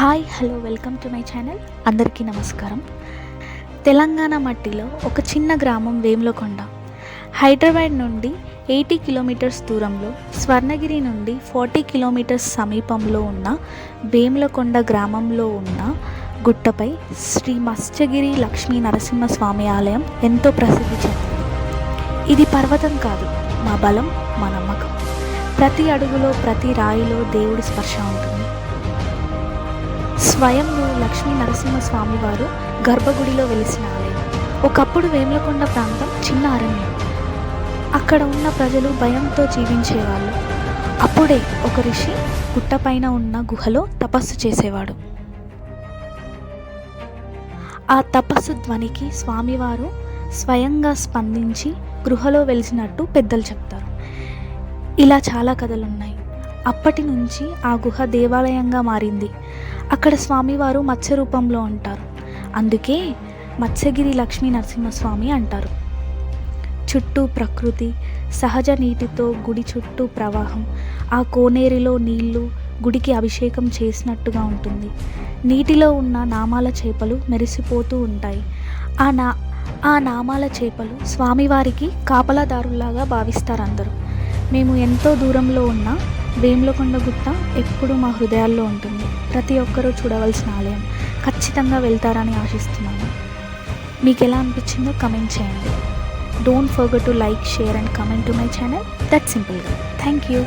Hi hello welcome to my channel. అందరికీ నమస్కారం. తెలంగాణ మట్టిలో ఒక చిన్న గ్రామం వేములకొండ. హైదరాబాద్ నుండి 80 కిలోమీటర్స్ దూరంలో, స్వర్ణగిరి నుండి 40 కిలోమీటర్స్ సమీపంలో ఉన్న వేములకొండ గ్రామంలో ఉన్న గుట్టపై శ్రీ మత్స్యగిరి లక్ష్మీ నరసింహస్వామి ఆలయం ఎంతో ప్రసిద్ధి చెందింది. ఇది పర్వతం కాదు, మా బలం, మా నమ్మకం. ప్రతి అడుగులో, ప్రతి రాయిలో దేవుడి స్పర్శ ఉంటుంది. స్వయంలో లక్ష్మీ నరసింహస్వామి వారు గర్భగుడిలో వెలిసిన ఆలయం. ఒకప్పుడు వేములకొండ ప్రాంతం చిన్న అరణ్యం. అక్కడ ఉన్న ప్రజలు భయంతో జీవించేవాళ్ళు. అప్పుడే ఒక ఋషి గుట్టపైన ఉన్న గుహలో తపస్సు చేసేవాడు. ఆ తపస్సు ధ్వనికి స్వామివారు స్వయంగా స్పందించి గృహలో వెలిసినట్టు పెద్దలు చెప్తారు. ఇలా చాలా కథలున్నాయి. అప్పటి నుంచి ఆ గుహ దేవాలయంగా మారింది. అక్కడ స్వామివారు మత్స్య రూపంలో ఉంటారు. అందుకే మత్స్యగిరి లక్ష్మీ నరసింహస్వామి అంటారు. చుట్టూ ప్రకృతి, సహజ నీటితో గుడి చుట్టూ ప్రవాహం. ఆ కోనేరులో నీళ్లు గుడికి అభిషేకం చేసినట్టుగా ఉంటుంది. నీటిలో ఉన్న నామాల చేపలు మెరిసిపోతూ ఉంటాయి. ఆ నామాల చేపలు స్వామివారికి కాపలాదారులాగా భావిస్తారు అందరూ. మేము ఎంతో దూరంలో ఉన్న వేములకొండ గుట్ట ఎప్పుడూ మా హృదయాల్లో ఉంటుంది. ప్రతి ఒక్కరూ చూడవలసిన ఆలయం. ఖచ్చితంగా వెళ్తారని ఆశిస్తున్నాను. మీకు ఎలా అనిపించిందో కమెంట్ చేయండి. Don't forget to like, share and comment to my channel. That సింపుల్గా. Thank you.